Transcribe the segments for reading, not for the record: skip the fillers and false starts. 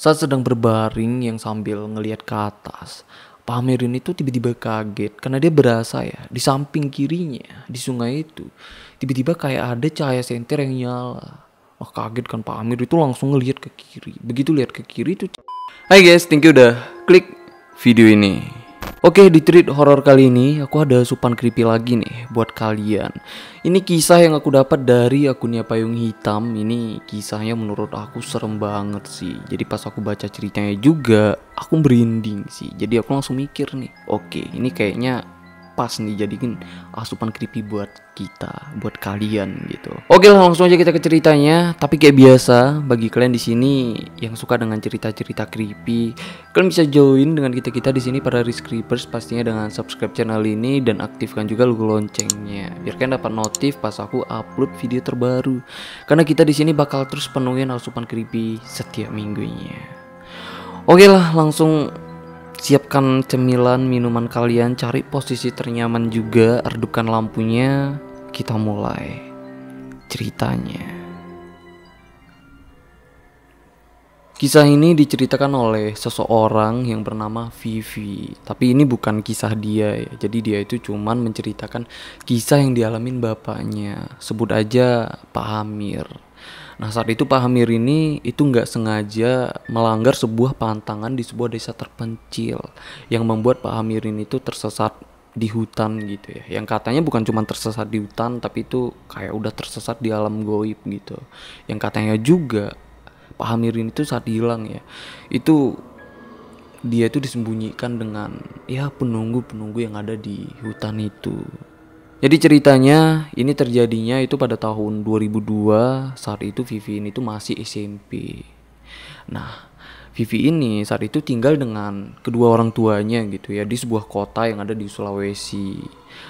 Saat sedang berbaring yang sambil ngelihat ke atas, Pak Amir ini tuh tiba-tiba kaget karena dia berasa ya di samping kirinya di sungai itu tiba-tiba kayak ada cahaya senter yang nyala. Wah kaget kan Pak Amir itu langsung ngelihat ke kiri. Begitu lihat ke kiri tuh. Hai guys, thank you udah klik video ini. Oke, di treat horor kali ini aku ada asupan creepy lagi nih buat kalian. Ini kisah yang aku dapat dari akunnya Payung Hitam. Ini kisahnya menurut aku serem banget sih. Jadi pas aku baca ceritanya juga aku merinding sih. Jadi aku langsung mikir nih, oke, ini kayaknya pas nih jadiin asupan creepy buat kita, buat kalian gitu. Oke lah, langsung aja kita ke ceritanya. Tapi kayak biasa, bagi kalian di sini yang suka dengan cerita-cerita creepy, kalian bisa join dengan kita di sini para Risk Creepers, pastinya dengan subscribe channel ini dan aktifkan juga logo loncengnya biar kalian dapat notif pas aku upload video terbaru. Karena kita di sini bakal terus penuhin asupan creepy setiap minggunya. Oke lah, langsung siapkan cemilan, minuman kalian, cari posisi ternyaman juga, redupkan lampunya, kita mulai ceritanya. Kisah ini diceritakan oleh seseorang yang bernama Vivi. Tapi ini bukan kisah dia ya. Jadi dia itu cuman menceritakan kisah yang dialamin bapaknya. Sebut aja Pak Hamir. Nah saat itu Pak Hamir ini itu nggak sengaja melanggar sebuah pantangan di sebuah desa terpencil yang membuat Pak Hamir ini tuh tersesat di hutan gitu ya. Yang katanya bukan cuma tersesat di hutan tapi itu kayak udah tersesat di alam goib gitu. Yang katanya juga Pak Hamir ini tuh saat hilang ya, itu dia itu disembunyikan dengan ya penunggu-penunggu yang ada di hutan itu. Jadi ceritanya ini terjadinya itu pada tahun 2002. Saat itu Vivi ini tuh masih SMP. Nah Vivi ini saat itu tinggal dengan kedua orang tuanya gitu ya di sebuah kota yang ada di Sulawesi.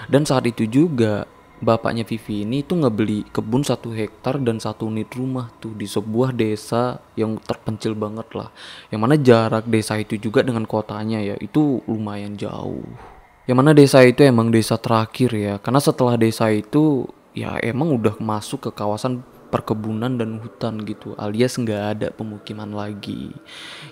Dan saat itu juga bapaknya Vivi ini tuh ngebeli kebun 1 hektar dan 1 unit rumah tuh di sebuah desa yang terpencil banget lah. Yang mana jarak desa itu juga dengan kotanya ya itu lumayan jauh. Yang mana desa itu emang desa terakhir ya. Karena setelah desa itu ya emang udah masuk ke kawasan perkebunan dan hutan gitu, alias nggak ada pemukiman lagi.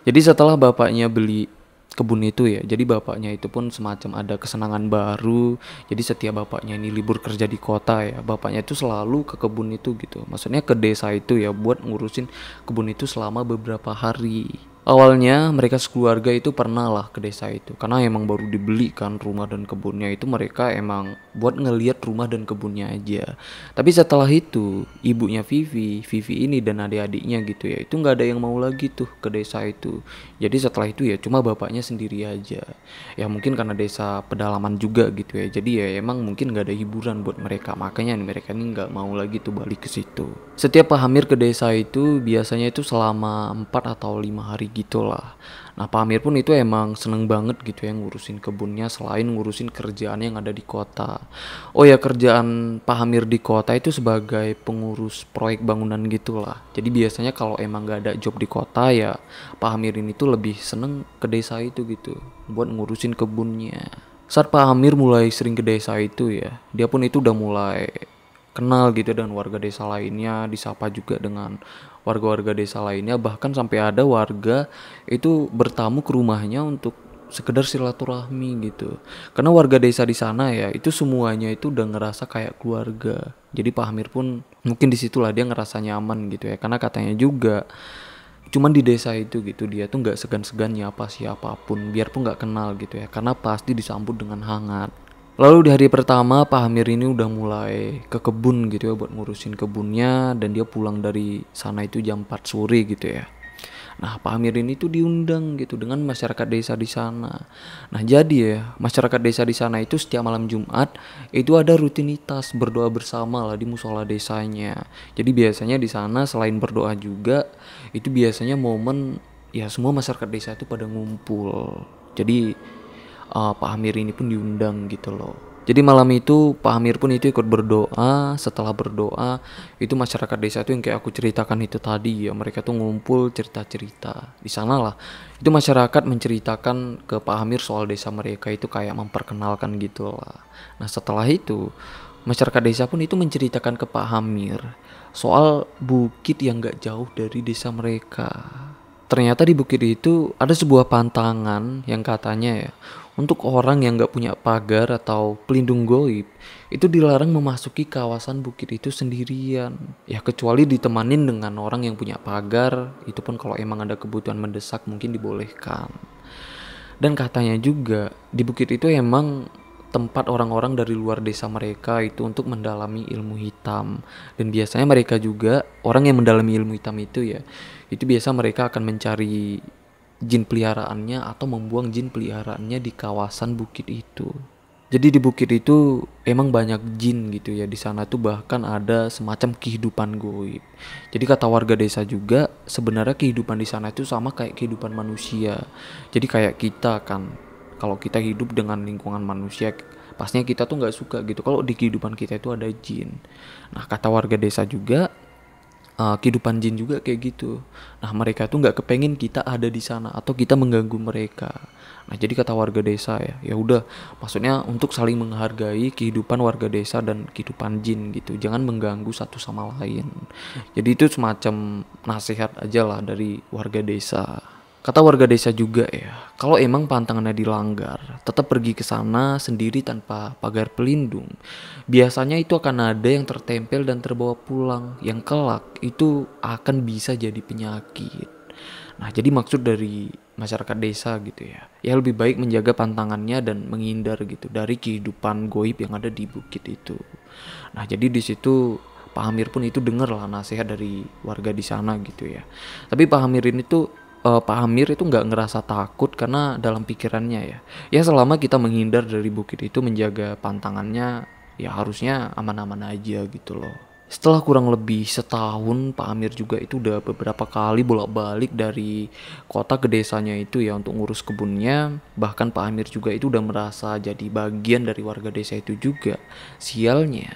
Jadi setelah bapaknya beli kebun itu ya, jadi bapaknya itu pun semacam ada kesenangan baru. Jadi setiap bapaknya ini libur kerja di kota ya, bapaknya itu selalu ke kebun itu gitu, maksudnya ke desa itu ya buat ngurusin kebun itu selama beberapa hari. Awalnya mereka sekeluarga itu pernah lah ke desa itu karena emang baru dibeli kan rumah dan kebunnya itu, mereka emang buat ngeliat rumah dan kebunnya aja. Tapi setelah itu ibunya Vivi ini dan adik-adiknya gitu ya itu nggak ada yang mau lagi tuh ke desa itu. Jadi setelah itu ya cuma bapaknya sendiri aja. Ya mungkin karena desa pedalaman juga gitu ya. Jadi ya emang mungkin nggak ada hiburan buat mereka, makanya nih mereka ini nggak mau lagi tuh balik ke situ. Setiap Pak Hamir ke desa itu biasanya itu selama 4 atau 5 hari gitulah. Nah Pak Amir pun itu emang seneng banget gitu ya ngurusin kebunnya selain ngurusin kerjaan yang ada di kota. Oh ya, kerjaan Pak Amir di kota itu sebagai pengurus proyek bangunan gitulah. Jadi biasanya kalau emang gak ada job di kota ya Pak Amir ini tuh lebih seneng ke desa itu gitu buat ngurusin kebunnya. Saat Pak Amir mulai sering ke desa itu ya, dia pun itu udah mulai kenal gitu dengan warga desa lainnya, disapa juga dengan warga-warga desa lainnya, bahkan sampai ada warga itu bertamu ke rumahnya untuk sekedar silaturahmi gitu. Karena warga desa di sana ya itu semuanya itu udah ngerasa kayak keluarga. Jadi Pak Hamir pun mungkin disitulah dia ngerasa nyaman gitu ya. Karena katanya juga cuman di desa itu gitu dia tuh nggak segan-segan nyapa siapapun biarpun nggak kenal gitu ya. Karena pasti disambut dengan hangat. Lalu di hari pertama Pak Hamir ini udah mulai ke kebun gitu ya buat ngurusin kebunnya, dan dia pulang dari sana itu jam 4 sore gitu ya. Nah Pak Hamir ini tuh diundang gitu dengan masyarakat desa di sana. Nah jadi ya masyarakat desa di sana itu setiap malam Jumat itu ada rutinitas berdoa bersama lah di musola desanya. Jadi biasanya di sana selain berdoa juga itu biasanya momen ya semua masyarakat desa itu pada ngumpul. Jadi Pak Amir ini pun diundang gitu loh. Jadi malam itu Pak Amir pun itu ikut berdoa. Setelah berdoa itu masyarakat desa itu yang kayak aku ceritakan itu tadi ya, mereka tuh ngumpul cerita-cerita di sana lah. Itu masyarakat menceritakan ke Pak Amir soal desa mereka itu kayak memperkenalkan gitu lah. Nah setelah itu masyarakat desa pun itu menceritakan ke Pak Amir soal bukit yang gak jauh dari desa mereka. Ternyata di bukit itu ada sebuah pantangan yang katanya ya, untuk orang yang gak punya pagar atau pelindung goib, itu dilarang memasuki kawasan bukit itu sendirian. Ya kecuali ditemanin dengan orang yang punya pagar, itu pun kalau emang ada kebutuhan mendesak mungkin dibolehkan. Dan katanya juga di bukit itu emang tempat orang-orang dari luar desa mereka itu untuk mendalami ilmu hitam. Dan biasanya mereka juga orang yang mendalami ilmu hitam itu ya, itu biasa mereka akan mencari jin peliharaannya atau membuang jin peliharaannya di kawasan bukit itu. Jadi di bukit itu emang banyak jin gitu ya. Di sana tuh bahkan ada semacam kehidupan goib. Jadi kata warga desa juga sebenarnya kehidupan di sana itu sama kayak kehidupan manusia. Jadi kayak kita kan, kalau kita hidup dengan lingkungan manusia, pastinya kita tuh nggak suka gitu kalau di kehidupan kita itu ada jin. Nah kata warga desa juga kehidupan jin juga kayak gitu. Nah mereka tuh nggak kepengen kita ada di sana atau kita mengganggu mereka. Nah jadi kata warga desa ya, ya udah, maksudnya untuk saling menghargai kehidupan warga desa dan kehidupan jin gitu. Jangan mengganggu satu sama lain. Jadi itu semacam nasihat aja lah dari warga desa. Kata warga desa juga ya, kalau emang pantangannya dilanggar, tetap pergi ke sana sendiri tanpa pagar pelindung. Biasanya itu akan ada yang tertempel dan terbawa pulang, yang kelak itu akan bisa jadi penyakit. Nah, jadi maksud dari masyarakat desa gitu ya lebih baik menjaga pantangannya dan menghindar gitu dari kehidupan goib yang ada di bukit itu. Nah, jadi di situ Pak Hamir pun itu dengar lah nasihat dari warga di sana gitu ya. Tapi Pak Hamir ini tuh Pak Hamir itu nggak ngerasa takut karena dalam pikirannya ya selama kita menghindar dari bukit itu menjaga pantangannya ya harusnya aman-aman aja gitu loh. Setelah kurang lebih setahun Pak Amir juga itu udah beberapa kali bolak-balik dari kota ke desanya itu ya untuk ngurus kebunnya. Bahkan Pak Amir juga itu udah merasa jadi bagian dari warga desa itu juga. Sialnya,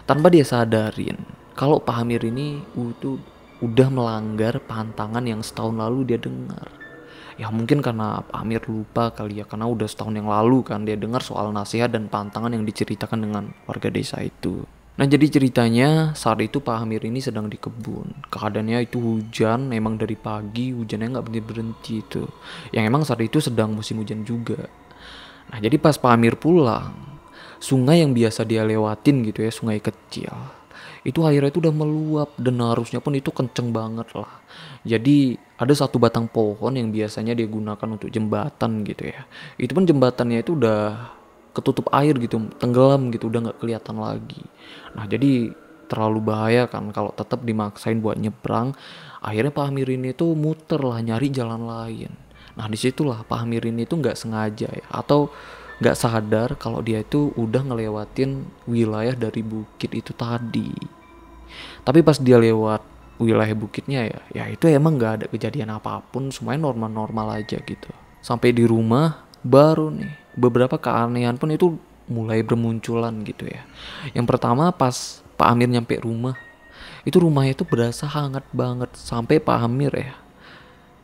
tanpa dia sadarin kalau Pak Amir ini itu udah melanggar pantangan yang setahun lalu dia dengar. Ya mungkin karena Pak Amir lupa kali ya, karena udah setahun yang lalu kan dia dengar soal nasihat dan pantangan yang diceritakan dengan warga desa itu. Nah jadi ceritanya saat itu Pak Amir ini sedang di kebun. Keadaannya itu hujan, emang dari pagi hujannya nggak berhenti itu. Yang emang saat itu sedang musim hujan juga. Nah jadi pas Pak Amir pulang, sungai yang biasa dia lewatin gitu ya, sungai kecil, itu airnya itu udah meluap dan arusnya pun itu kenceng banget lah. Jadi ada satu batang pohon yang biasanya dia gunakan untuk jembatan gitu ya. Itu pun jembatannya itu udah ketutup air gitu, tenggelam gitu, udah nggak kelihatan lagi. Nah jadi terlalu bahaya kan kalau tetap dimaksain buat nyebrang. Akhirnya Pak Amir ini tuh muter lah nyari jalan lain. Nah disitulah Pak Amir ini tuh nggak sengaja ya atau nggak sadar kalau dia itu udah ngelewatin wilayah dari bukit itu tadi. Tapi pas dia lewat wilayah bukitnya ya itu emang nggak ada kejadian apapun, semuanya normal-normal aja gitu. Sampai di rumah baru nih beberapa keanehan pun itu mulai bermunculan gitu ya. Yang pertama pas Pak Amir nyampe rumah, itu rumahnya itu berasa hangat banget. Sampai Pak Amir ya,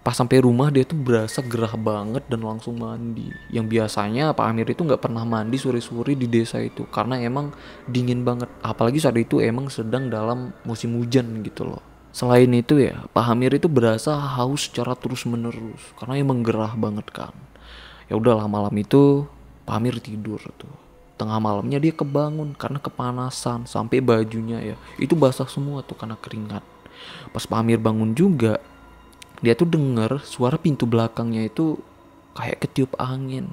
pas sampai rumah dia tuh berasa gerah banget dan langsung mandi. Yang biasanya Pak Amir itu nggak pernah mandi sore-sore di desa itu karena emang dingin banget. Apalagi saat itu emang sedang dalam musim hujan gitu loh. Selain itu ya Pak Amir itu berasa haus secara terus-menerus karena emang gerah banget kan. Ya udahlah malam itu Pak Amir tidur tuh. Tengah malamnya dia kebangun karena kepanasan sampai bajunya ya itu basah semua tuh karena keringat. Pas Pak Amir bangun juga, dia tuh denger suara pintu belakangnya itu kayak ketiup angin.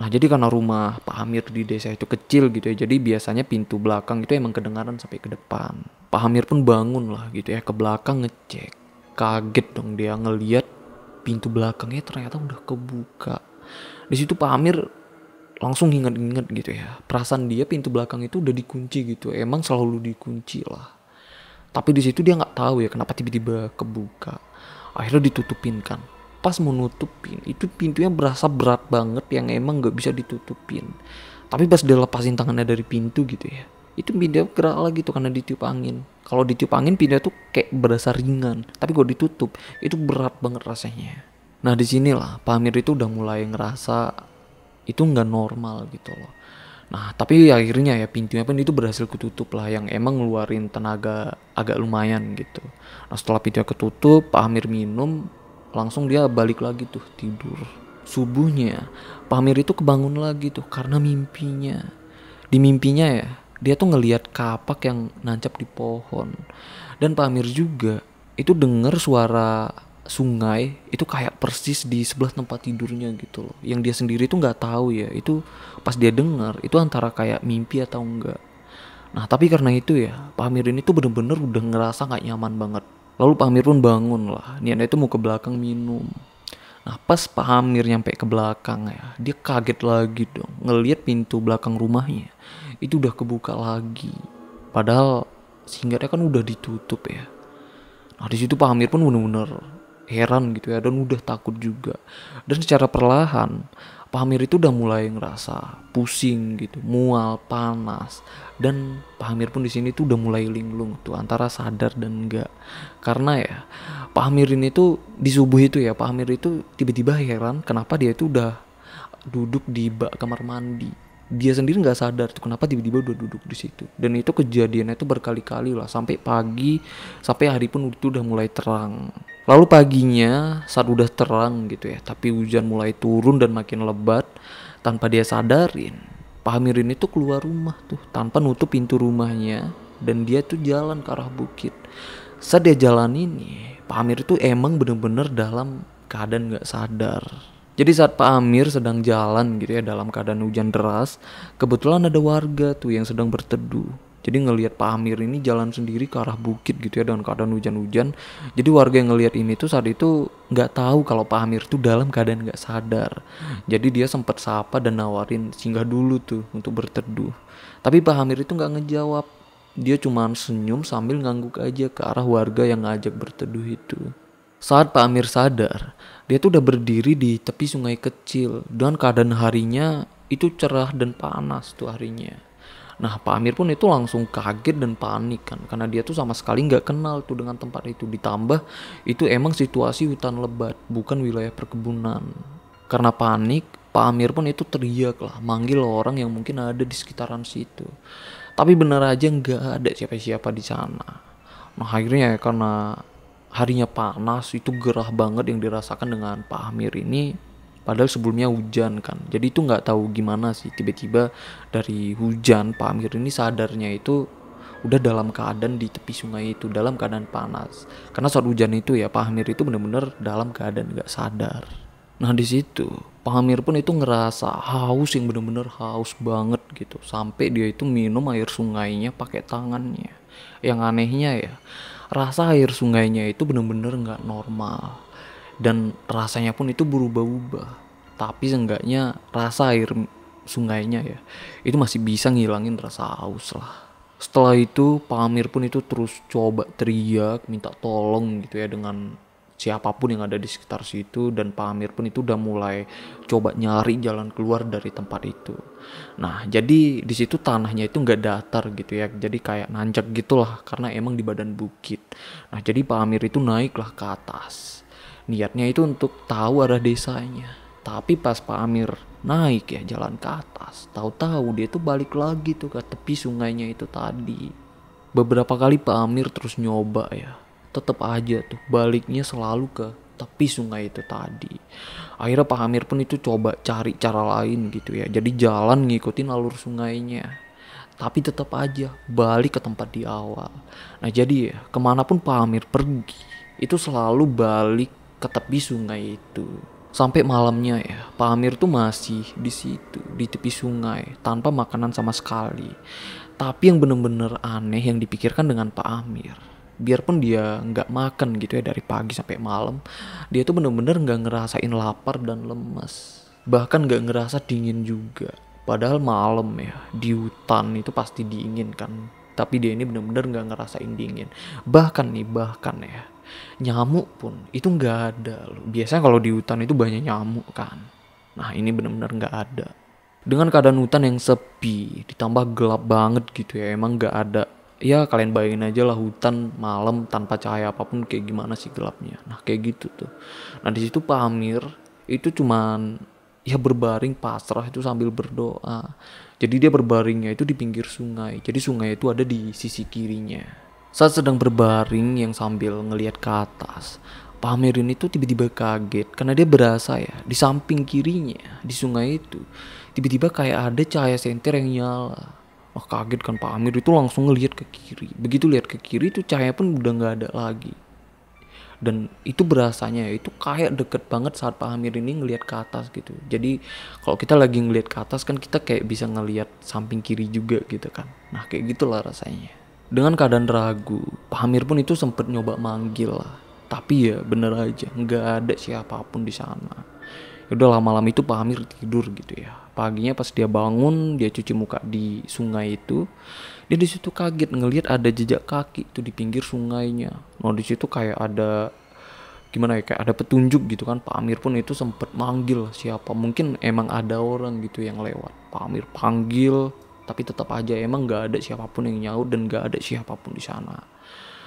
Nah jadi karena rumah Pak Amir di desa itu kecil gitu ya, jadi biasanya pintu belakang itu emang kedengaran sampai ke depan. Pak Amir pun bangun lah gitu ya, ke belakang ngecek. Kaget dong dia ngeliat pintu belakangnya ternyata udah kebuka. Di situ Pak Amir langsung inget-inget gitu ya, perasaan dia pintu belakang itu udah dikunci gitu, emang selalu dikunci lah. Tapi di situ dia nggak tahu ya kenapa tiba-tiba kebuka. Akhirnya ditutupin kan. Pas mau nutupin, itu pintunya berasa berat banget yang emang nggak bisa ditutupin. Tapi pas dia lepasin tangannya dari pintu gitu ya, itu pintunya gerak lagi tuh karena ditiup angin. Kalau ditiup angin pintunya tuh kayak berasa ringan. Tapi kalau ditutup, itu berat banget rasanya. Nah disinilah Pak Amir itu udah mulai ngerasa itu nggak normal gitu loh. Nah tapi akhirnya ya pintunya pun itu berhasil ketutup lah, yang emang ngeluarin tenaga agak lumayan gitu. Nah setelah pintunya ketutup Pak Amir minum, langsung dia balik lagi tuh tidur. Subuhnya Pak Amir itu kebangun lagi tuh karena mimpinya. Di mimpinya ya, dia tuh ngelihat kapak yang nancap di pohon. Dan Pak Amir juga itu dengar suara sungai itu kayak persis di sebelah tempat tidurnya gitu loh. Yang dia sendiri tuh nggak tahu ya, itu pas dia dengar itu antara kayak mimpi atau enggak. Nah tapi karena itu ya, Pak Amir ini tuh bener-bener udah ngerasa gak nyaman banget. Lalu Pak Amir pun bangun lah, niatnya itu mau ke belakang minum. Nah pas Pak Amir nyampe ke belakang ya, dia kaget lagi dong ngelihat pintu belakang rumahnya itu udah kebuka lagi. Padahal singgatnya kan udah ditutup ya. Nah di situ Pak Amir pun bener-bener heran gitu ya, dan udah takut juga. Dan secara perlahan Pak Amir itu udah mulai ngerasa pusing gitu, mual, panas. Dan Pak Amir pun di sini tuh udah mulai linglung tuh antara sadar dan enggak. Karena ya Pak Amir ini tuh di subuh itu ya, Pak Amir itu tiba-tiba heran kenapa dia itu udah duduk di bak kamar mandi. Dia sendiri nggak sadar tuh kenapa tiba-tiba udah duduk di situ. Dan itu kejadiannya itu berkali-kali lah, sampai pagi, sampai hari pun itu udah mulai terang. Lalu paginya saat udah terang gitu ya, tapi hujan mulai turun dan makin lebat, tanpa dia sadarin Pak Amir ini tuh keluar rumah tuh tanpa nutup pintu rumahnya, dan dia tuh jalan ke arah bukit. Saat dia jalan ini, Pak Amir itu emang bener-bener dalam keadaan gak sadar. Jadi saat Pak Amir sedang jalan gitu ya dalam keadaan hujan deras, kebetulan ada warga tuh yang sedang berteduh. Jadi ngelihat Pak Amir ini jalan sendiri ke arah bukit gitu ya dalam keadaan hujan-hujan. Jadi warga yang ngelihat ini tuh saat itu nggak tahu kalau Pak Amir tuh dalam keadaan nggak sadar. Jadi dia sempat sapa dan nawarin singgah dulu tuh untuk berteduh. Tapi Pak Amir itu nggak ngejawab. Dia cuma senyum sambil ngangguk aja ke arah warga yang ngajak berteduh itu. Saat Pak Amir sadar, dia tuh udah berdiri di tepi sungai kecil dan keadaan harinya itu cerah dan panas tuh harinya. Nah Pak Amir pun itu langsung kaget dan panik kan, karena dia tuh sama sekali nggak kenal tuh dengan tempat itu. Ditambah itu emang situasi hutan lebat, bukan wilayah perkebunan. Karena panik, Pak Amir pun itu teriak lah, manggil orang yang mungkin ada di sekitaran situ. Tapi bener aja nggak ada siapa-siapa di sana. Nah akhirnya ya, karena harinya panas, itu gerah banget yang dirasakan dengan Pak Amir ini. Padahal sebelumnya hujan kan, jadi itu nggak tahu gimana sih tiba-tiba dari hujan Pak Amir ini sadarnya itu udah dalam keadaan di tepi sungai itu dalam keadaan panas. Karena saat hujan itu ya Pak Amir itu benar-benar dalam keadaan nggak sadar. Nah di situ Pak Amir pun itu ngerasa haus yang benar-benar haus banget gitu, sampai dia itu minum air sungainya pakai tangannya. Yang anehnya ya, rasa air sungainya itu bener-bener gak normal. Dan rasanya pun itu berubah-ubah. Tapi seenggaknya rasa air sungainya ya, itu masih bisa ngilangin rasa haus lah. Setelah itu Pak Amir pun itu terus coba teriak, minta tolong gitu ya dengan siapapun yang ada di sekitar situ. Dan Pak Amir pun itu udah mulai coba nyari jalan keluar dari tempat itu. Nah jadi di situ tanahnya itu nggak datar gitu ya, jadi kayak nanjak gitulah karena emang di badan bukit. Nah jadi Pak Amir itu naiklah ke atas, niatnya itu untuk tahu arah desanya. Tapi pas Pak Amir naik ya jalan ke atas, tahu-tahu dia tuh balik lagi tuh ke tepi sungainya itu tadi. Beberapa kali Pak Amir terus nyoba ya, tetap aja tuh baliknya selalu ke tepi sungai itu tadi. Akhirnya Pak Amir pun itu coba cari cara lain gitu ya, jadi jalan ngikutin alur sungainya, tapi tetap aja balik ke tempat di awal. Nah jadi ya kemanapun Pak Amir pergi itu selalu balik ke tepi sungai itu. Sampai malamnya ya Pak Amir tuh masih di situ di tepi sungai tanpa makanan sama sekali. Tapi yang bener-bener aneh yang dipikirkan dengan Pak Amir, biarpun dia nggak makan gitu ya dari pagi sampai malam, dia tuh bener-bener nggak ngerasain lapar dan lemes, bahkan nggak ngerasa dingin juga. Padahal malam ya di hutan itu pasti dingin kan, tapi dia ini bener-bener nggak ngerasain dingin. Bahkan ya nyamuk pun itu nggak ada loh. Biasanya kalau di hutan itu banyak nyamuk kan, nah ini bener-bener nggak ada. Dengan keadaan hutan yang sepi ditambah gelap banget gitu ya, emang nggak ada. Ya kalian bayangin aja lah hutan malam tanpa cahaya apapun kayak gimana sih gelapnya. Nah kayak gitu tuh. Nah di situ Pak Amir itu cuman ya berbaring pasrah itu sambil berdoa. Jadi dia berbaringnya itu di pinggir sungai. Jadi sungai itu ada di sisi kirinya. Saat sedang berbaring yang sambil ngelihat ke atas, Pak Amir ini tuh tiba-tiba kaget karena dia berasa ya di samping kirinya di sungai itu tiba-tiba kayak ada cahaya senter yang nyala. Wah, kaget kan Pak Amir itu langsung ngelihat ke kiri. Begitu lihat ke kiri tuh cahaya pun udah nggak ada lagi. Dan itu berasanya itu kayak deket banget saat Pak Amir ini ngelihat ke atas gitu. Jadi kalau kita lagi ngelihat ke atas kan kita kayak bisa ngelihat samping kiri juga gitu kan. Nah kayak gitulah rasanya. Dengan keadaan ragu, Pak Amir pun itu sempet nyoba manggil lah. Tapi ya bener aja nggak ada siapapun di sana. Udah lama-lama itu Pak Amir tidur gitu ya. Paginya pas dia bangun, dia cuci muka di sungai itu, dia di situ kaget ngelihat ada jejak kaki tuh di pinggir sungainya. Nah di situ kayak ada gimana ya, kayak ada petunjuk gitu kan. Pak Amir pun itu sempet manggil siapa, mungkin emang ada orang gitu yang lewat. Pak Amir panggil, tapi tetap aja emang nggak ada siapapun yang nyaut dan nggak ada siapapun di sana.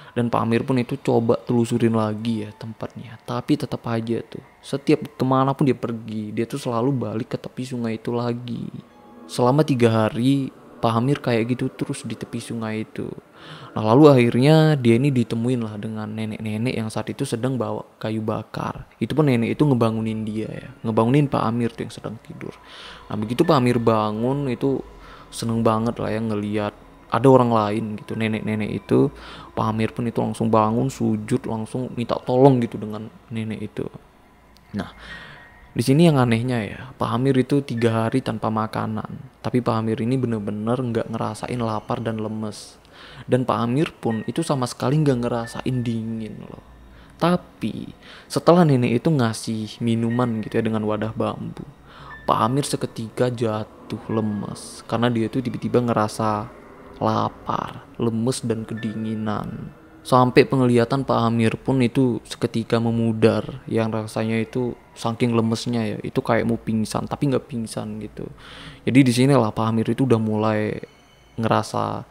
Dan Pak Amir pun itu coba telusurin lagi ya tempatnya. Tapi tetap aja tuh. Setiap kemana pun dia pergi, dia tuh selalu balik ke tepi sungai itu lagi. Selama 3 hari, Pak Amir kayak gitu terus di tepi sungai itu. Nah lalu akhirnya dia ini ditemuin lah dengan nenek-nenek yang saat itu sedang bawa kayu bakar. Itu pun nenek itu ngebangunin dia ya. Ngebangunin Pak Amir tuh yang sedang tidur. Nah begitu Pak Amir bangun itu seneng banget lah ya ngeliat ada orang lain gitu, nenek-nenek itu. Pak Amir pun itu langsung bangun, sujud, langsung minta tolong gitu dengan nenek itu. Nah, di sini yang anehnya ya, Pak Amir itu 3 hari tanpa makanan. Tapi Pak Amir ini bener-bener nggak ngerasain lapar dan lemes. Dan Pak Amir pun itu sama sekali nggak ngerasain dingin loh. Tapi setelah nenek itu ngasih minuman gitu ya dengan wadah bambu, Pak Amir seketika jatuh lemes karena dia itu tiba-tiba ngerasa lapar, lemes dan kedinginan. Sampai penglihatan Pak Amir pun itu seketika memudar, yang rasanya itu saking lemesnya ya, itu kayak mau pingsan tapi nggak pingsan gitu. Jadi di sini lah Pak Amir itu udah mulai ngerasa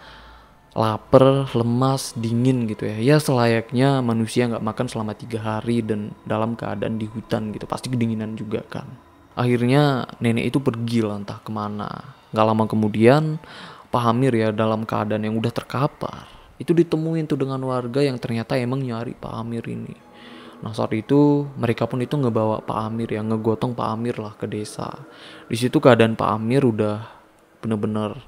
lapar, lemas, dingin gitu ya. Ya selayaknya manusia nggak makan selama 3 hari dan dalam keadaan di hutan gitu, pasti kedinginan juga kan. Akhirnya nenek itu pergi lah entah kemana. Gak lama kemudian Pak Amir ya dalam keadaan yang udah terkapar itu ditemuin tuh dengan warga yang ternyata emang nyari Pak Amir ini. Nah saat itu mereka pun itu ngebawa Pak Amir ya, ngegotong Pak Amir lah ke desa. Di situ keadaan Pak Amir udah bener-bener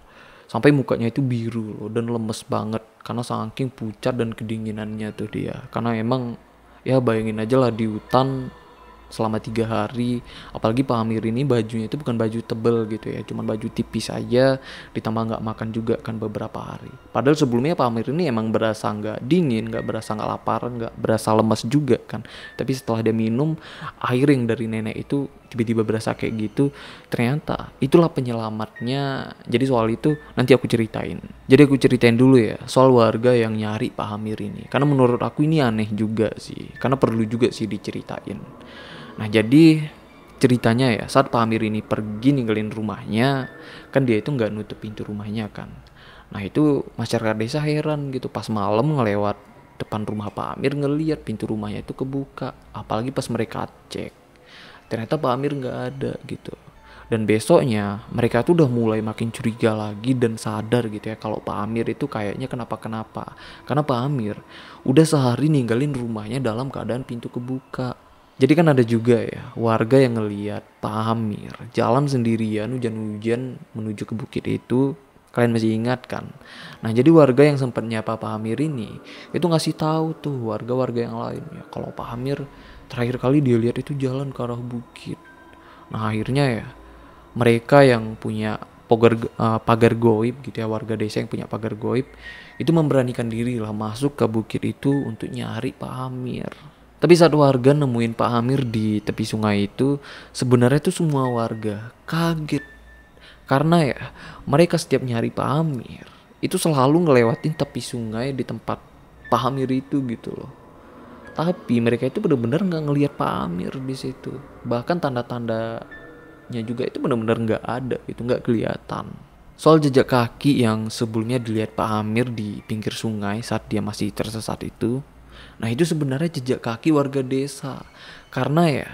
sampai mukanya itu biru loh dan lemes banget karena saking pucat dan kedinginannya tuh dia. Karena emang ya bayangin aja lah di hutan selama 3 hari, apalagi Pak Amir ini bajunya itu bukan baju tebel gitu ya, cuman baju tipis aja, ditambah nggak makan juga kan beberapa hari. Padahal sebelumnya Pak Amir ini emang berasa nggak dingin, nggak berasa nggak lapar, nggak berasa lemas juga kan. Tapi setelah dia minum air yang dari nenek itu tiba-tiba berasa kayak gitu, ternyata itulah penyelamatnya. Jadi soal itu nanti aku ceritain. Jadi aku ceritain dulu ya soal warga yang nyari Pak Amir ini, karena menurut aku ini aneh juga sih, karena perlu juga sih diceritain. Nah jadi ceritanya ya saat Pak Amir ini pergi ninggalin rumahnya, kan dia itu nggak nutup pintu rumahnya kan. Nah itu masyarakat desa heran gitu pas malam ngelewat depan rumah Pak Amir ngeliat pintu rumahnya itu kebuka. Apalagi pas mereka cek, ternyata Pak Amir nggak ada gitu. Dan besoknya mereka tuh udah mulai makin curiga lagi dan sadar gitu ya kalau Pak Amir itu kayaknya kenapa-kenapa. Karena Pak Amir udah sehari ninggalin rumahnya dalam keadaan pintu kebuka. Jadi kan ada juga ya warga yang ngeliat Pak Amir jalan sendirian hujan-hujan menuju ke bukit itu. Kalian masih ingat kan? Nah jadi warga yang sempat nyapa Pak Amir ini itu ngasih tahu tuh warga-warga yang lain ya kalau Pak Amir terakhir kali dia lihat itu jalan ke arah bukit. Nah akhirnya ya mereka yang punya pagar goib gitu ya, warga desa yang punya pagar goib itu memberanikan diri lah masuk ke bukit itu untuk nyari Pak Amir. Tapi saat warga nemuin Pak Amir di tepi sungai itu, sebenarnya tuh semua warga kaget. Karena ya mereka setiap nyari Pak Amir itu selalu ngelewatin tepi sungai di tempat Pak Amir itu gitu loh. Tapi mereka itu benar-benar nggak ngelihat Pak Amir di situ. Bahkan tanda-tandanya juga itu benar-benar nggak ada, itu nggak kelihatan. Soal jejak kaki yang sebelumnya dilihat Pak Amir di pinggir sungai saat dia masih tersesat itu, nah itu sebenarnya jejak kaki warga desa. Karena ya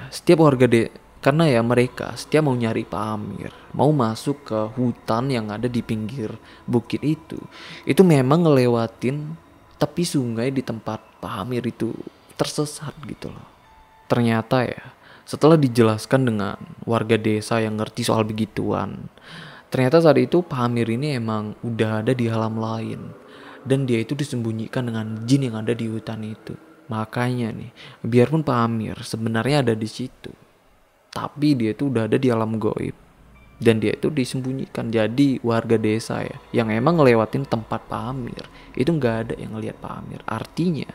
karena ya mereka setiap mau nyari Pak Amir, mau masuk ke hutan yang ada di pinggir bukit itu memang ngelewatin tepi sungai di tempat Pak Amir itu tersesat gitu loh. Ternyata ya, setelah dijelaskan dengan warga desa yang ngerti soal begituan, ternyata saat itu Pak Amir ini emang udah ada di alam lain. Dan dia itu disembunyikan dengan jin yang ada di hutan itu. Makanya nih, biarpun Pak Amir sebenarnya ada di situ, tapi dia itu udah ada di alam goib. Dan dia itu disembunyikan. Jadi warga desa ya, yang emang ngelewatin tempat Pak Amir, itu nggak ada yang ngelihat Pak Amir. Artinya,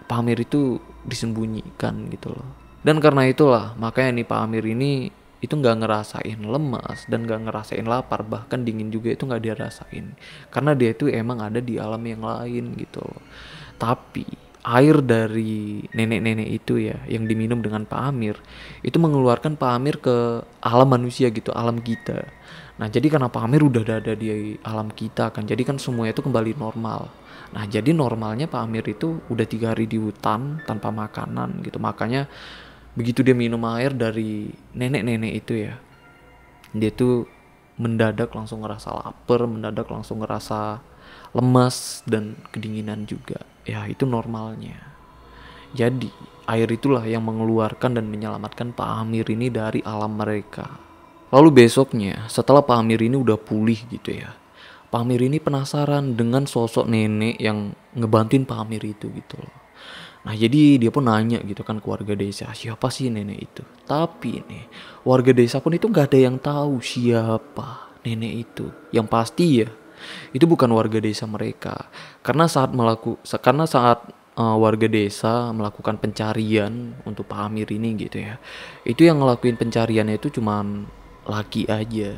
Pak Amir itu disembunyikan gitu loh. Dan karena itulah, makanya nih Pak Amir ini itu nggak ngerasain lemas dan nggak ngerasain lapar, bahkan dingin juga itu nggak dirasain, karena dia itu emang ada di alam yang lain gitu loh. Tapi air dari nenek-nenek itu ya yang diminum dengan Pak Amir itu mengeluarkan Pak Amir ke alam manusia gitu, alam kita. Nah jadi karena Pak Amir udah ada di alam kita kan, jadi kan semuanya itu kembali normal. Nah jadi normalnya Pak Amir itu udah 3 hari di hutan tanpa makanan gitu. Makanya begitu dia minum air dari nenek-nenek itu ya, dia tuh mendadak langsung ngerasa lapar, mendadak langsung ngerasa lemas dan kedinginan juga. Ya itu normalnya. Jadi air itulah yang mengeluarkan dan menyelamatkan Pak Amir ini dari alam mereka. Lalu besoknya setelah Pak Amir ini udah pulih gitu ya, Pak Amir ini penasaran dengan sosok nenek yang ngebantuin Pak Amir itu gitu loh. Nah jadi dia pun nanya gitu kan ke warga desa, siapa sih nenek itu. Tapi nih warga desa pun itu gak ada yang tahu siapa nenek itu. Yang pasti ya itu bukan warga desa mereka. Karena saat warga desa melakukan pencarian untuk Pak Amir ini gitu ya, itu yang ngelakuin pencariannya itu cuman laki aja.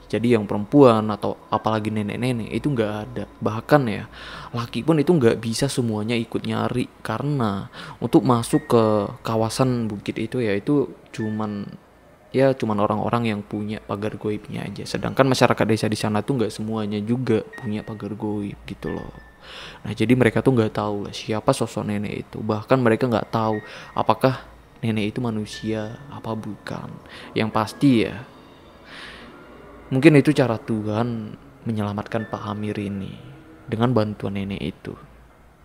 Jadi yang perempuan atau apalagi nenek-nenek itu nggak ada. Bahkan ya laki pun itu nggak bisa semuanya ikut nyari, karena untuk masuk ke kawasan bukit itu ya itu cuman orang-orang yang punya pagar goibnya aja. Sedangkan masyarakat desa di sana tuh nggak semuanya juga punya pagar goib gitu loh. Nah jadi mereka tuh nggak tahu lah siapa sosok nenek itu. Bahkan mereka nggak tahu apakah nenek itu manusia apa bukan. Yang pasti ya mungkin itu cara Tuhan menyelamatkan Pak Amir ini dengan bantuan nenek itu.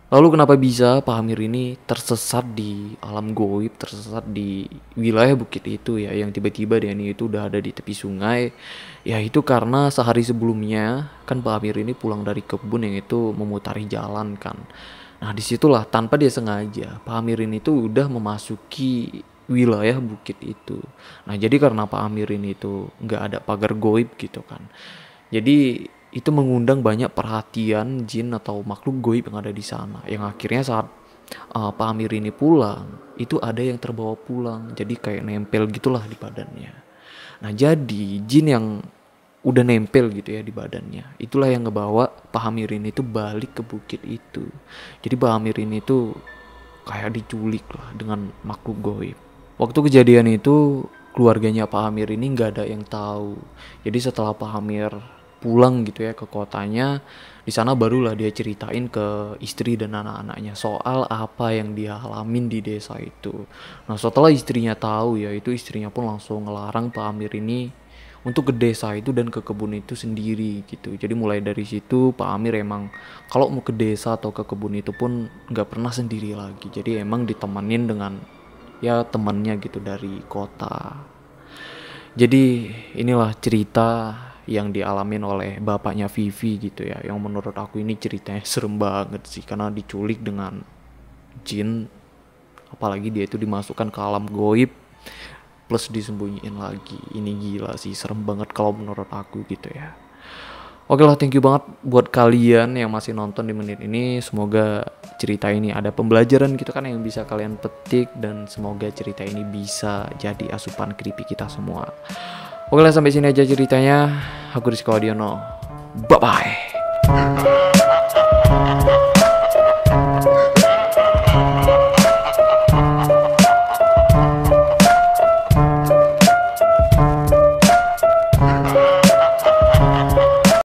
Lalu kenapa bisa Pak Amir ini tersesat di alam goib, tersesat di wilayah bukit itu ya, yang tiba-tiba dia ini itu udah ada di tepi sungai. Ya itu karena sehari sebelumnya kan Pak Amir ini pulang dari kebun yang itu memutari jalan kan. Nah disitulah tanpa dia sengaja Pak Amir ini tuh udah memasuki wilayah bukit itu. Nah jadi karena Pak Amir ini tuh nggak ada pagar goib gitu kan, jadi itu mengundang banyak perhatian jin atau makhluk goib yang ada di sana. Yang akhirnya saat Pak Amir ini pulang, itu ada yang terbawa pulang, jadi kayak nempel gitulah di badannya. Nah jadi jin yang udah nempel gitu ya di badannya, itulah yang ngebawa Pak Amir ini tuh balik ke bukit itu. Jadi Pak Amir ini tuh kayak diculik lah dengan makhluk goib. Waktu kejadian itu keluarganya Pak Amir ini nggak ada yang tahu. Jadi setelah Pak Amir pulang gitu ya ke kotanya, di sana barulah dia ceritain ke istri dan anak-anaknya soal apa yang dia alamin di desa itu. Nah setelah istrinya tahu ya, itu istrinya pun langsung ngelarang Pak Amir ini untuk ke desa itu dan ke kebun itu sendiri gitu. Jadi mulai dari situ Pak Amir emang kalau mau ke desa atau ke kebun itu pun nggak pernah sendiri lagi. Jadi emang ditemenin dengan ya temannya gitu dari kota. Jadi inilah cerita yang dialamin oleh bapaknya Vivi gitu ya, yang menurut aku ini ceritanya serem banget sih, karena diculik dengan jin, apalagi dia itu dimasukkan ke alam goib plus disembunyiin lagi. Ini gila sih, serem banget kalau menurut aku gitu ya. Oke lah, thank you banget buat kalian yang masih nonton di menit ini. Semoga cerita ini ada pembelajaran gitu kan yang bisa kalian petik, dan semoga cerita ini bisa jadi asupan creepy kita semua. Oke lah, sampai sini aja ceritanya. Aku Rizko Adiono. Bye bye.